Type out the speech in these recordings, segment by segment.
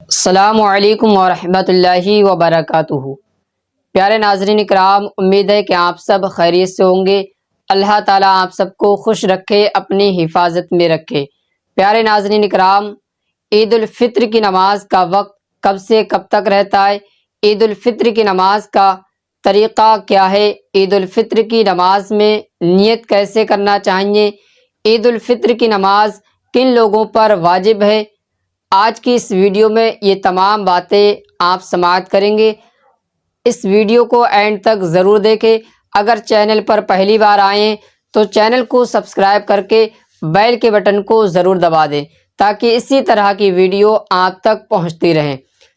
السلام علیکم ورحمۃ اللہ وبرکاتہ۔ پیارے ناظرین کرام، امید ہے کہ آپ سب خیریت سے ہوں گے۔ اللہ تعالیٰ آپ سب کو خوش رکھے، اپنی حفاظت میں رکھے۔ پیارے ناظرین کرام، عید الفطر کی نماز کا وقت کب سے کب تک رہتا ہے؟ عید الفطر کی نماز کا طریقہ کیا ہے؟ عید الفطر کی نماز میں نیت کیسے کرنا چاہیے؟ عید الفطر کی نماز کن لوگوں پر واجب ہے؟ آج کی اس ویڈیو میں یہ تمام باتیں آپ سماعت کریں گے۔ اس ویڈیو کو اینڈ تک ضرور دیکھیں۔ اگر چینل پر پہلی بار آئیں تو چینل کو سبسکرائب کر کے بیل کے بٹن کو ضرور دبا دیں تاکہ اسی طرح کی ویڈیو آپ تک پہنچتی رہیں۔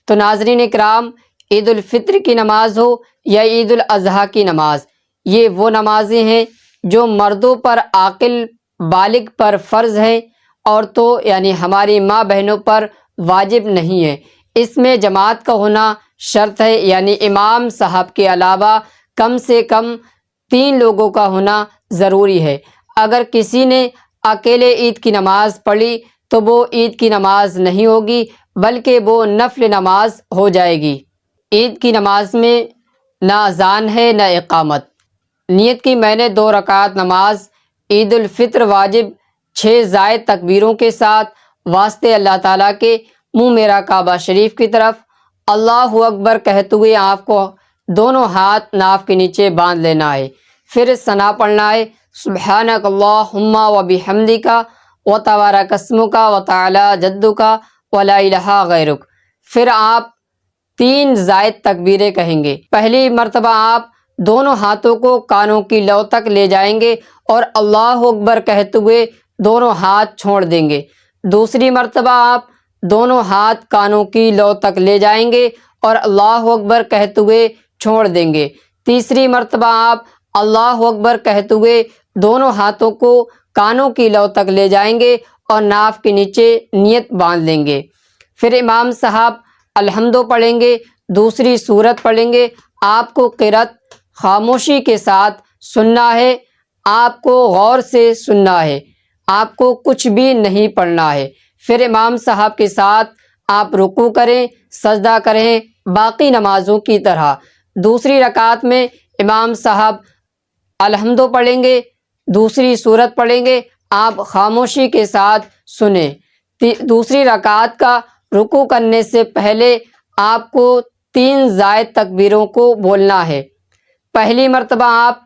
تو ناظرین اکرام، عید الفطر کی نماز ہو یا عید الاضحیٰ کی نماز، یہ وہ نمازیں ہیں جو مردوں پر عاقل بالغ پر فرض ہیں، عورتوں یعنی ہماری ماں بہنوں پر واجب نہیں ہے۔ اس میں جماعت کا ہونا شرط ہے، یعنی امام صاحب کے علاوہ کم سے کم 3 لوگوں کا ہونا ضروری ہے۔ اگر کسی نے اکیلے عید کی نماز پڑھی تو وہ عید کی نماز نہیں ہوگی بلکہ وہ نفل نماز ہو جائے گی۔ عید کی نماز میں نہ اذان ہے نہ اقامت۔ نیت کی میں نے 2 رکعت نماز عید الفطر واجب 6 زائد تکبیروں کے ساتھ واسطے اللہ تعالیٰ کے منہ میرا کعبہ شریف کی طرف اللہ اکبر کہتے ہوئے آپ کو دونوں ہاتھ ناف کے نیچے باندھ لینا ہے۔ پھر ثنا پڑھنا ہے، سبحانک اللہم و بحمدک و تبارک اسمک و تعالی جدک و لا الہ غیرک۔ پھر آپ 3 زائد تکبیریں کہیں گے۔ پہلی مرتبہ آپ دونوں ہاتھوں کو کانوں کی لو تک لے جائیں گے اور اللہ اکبر کہتے ہوئے دونوں ہاتھ چھوڑ دیں گے۔ دوسری مرتبہ آپ دونوں ہاتھ کانوں کی لو تک لے جائیں گے اور اللہ اکبر کہتے ہوئے چھوڑ دیں گے۔ تیسری مرتبہ آپ اللہ اکبر کہتے ہوئے دونوں ہاتھوں کو کانوں کی لو تک لے جائیں گے اور ناف کے نیچے نیت باندھ لیں گے۔ پھر امام صاحب الحمدو پڑھیں گے، دوسری سورت پڑھیں گے۔ آپ کو قرأت خاموشی کے ساتھ سننا ہے، آپ کو غور سے سننا ہے، آپ کو کچھ بھی نہیں پڑھنا ہے۔ پھر امام صاحب کے ساتھ آپ رکوع کریں، سجدہ کریں، باقی نمازوں کی طرح۔ دوسری رکعت میں امام صاحب الحمدو پڑھیں گے، دوسری سورت پڑھیں گے، آپ خاموشی کے ساتھ سنیں۔ دوسری رکعت کا رکوع کرنے سے پہلے آپ کو 3 زائد تکبیروں کو بولنا ہے۔ پہلی مرتبہ آپ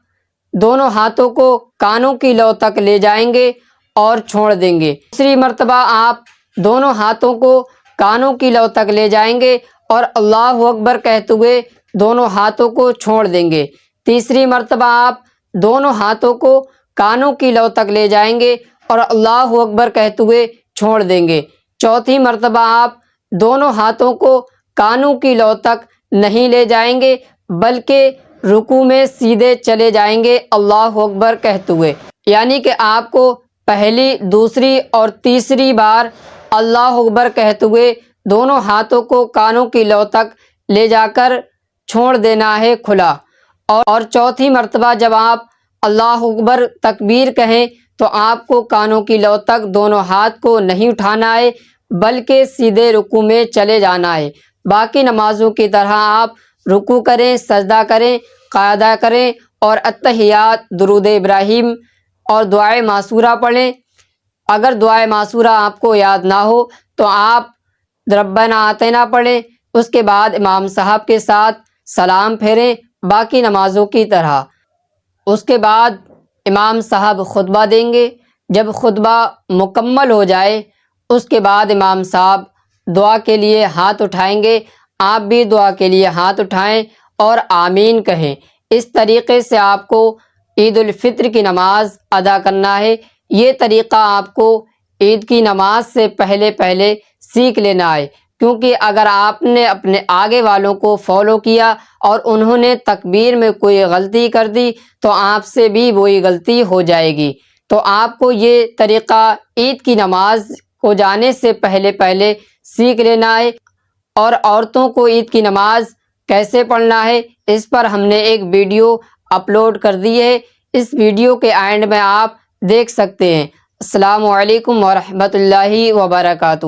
دونوں ہاتھوں کو کانوں کی لو تک لے جائیں گے اور چھوڑ دیں گے۔ دوسری مرتبہ آپ دونوں ہاتھوں کو کانوں کی لو تک لے جائیں گے اور اللہ اکبر کہتے ہوئے دونوں ہاتھوں کو چھوڑ دیں گے۔ تیسری مرتبہ آپ دونوں ہاتھوں کو کانوں کی لو تک لے جائیں گے اور اللہ اکبر کہتے ہوئے چھوڑ دیں گے۔ چوتھی مرتبہ آپ دونوں ہاتھوں کو کانوں کی لو تک نہیں لے جائیں گے بلکہ رکوع میں سیدھے چلے جائیں گے اللہ اکبر کہتے ہوئے، یعنی کہ آپ کو پہلی، دوسری اور تیسری بار اللہ اکبر کہتے ہوئے دونوں ہاتھوں کو کانوں کی لو تک لے جا کر چھوڑ دینا ہے کھلا، اور چوتھی مرتبہ جب آپ اللہ اکبر تکبیر کہیں تو آپ کو کانوں کی لو تک دونوں ہاتھ کو نہیں اٹھانا ہے بلکہ سیدھے رکوع میں چلے جانا ہے۔ باقی نمازوں کی طرح آپ رکوع کریں، سجدہ کریں، قعدہ کریں اور التحیات، درود ابراہیم اور دعائے معصورہ پڑھیں۔ اگر دعائے معصورہ آپ کو یاد نہ ہو تو آپ ربنا آتینا پڑھیں، اس کے بعد امام صاحب کے ساتھ سلام پھیریں باقی نمازوں کی طرح۔ اس کے بعد امام صاحب خطبہ دیں گے۔ جب خطبہ مکمل ہو جائے اس کے بعد امام صاحب دعا کے لیے ہاتھ اٹھائیں گے، آپ بھی دعا کے لیے ہاتھ اٹھائیں اور آمین کہیں۔ اس طریقے سے آپ کو عید الفطر کی نماز ادا کرنا ہے۔ یہ طریقہ آپ کو عید کی نماز سے پہلے سیکھ لینا ہے، کیونکہ اگر آپ نے اپنے آگے والوں کو فالو کیا اور انہوں نے تکبیر میں کوئی غلطی کر دی تو آپ سے بھی وہی غلطی ہو جائے گی۔ تو آپ کو یہ طریقہ عید کی نماز کو جانے سے پہلے سیکھ لینا ہے۔ اور عورتوں کو عید کی نماز کیسے پڑھنا ہے اس پر ہم نے ایک ویڈیو اپلوڈ کر دی ہے، اس ویڈیو کے اینڈ میں آپ دیکھ سکتے ہیں۔ السلام علیکم ورحمۃ اللہ وبرکاتہ۔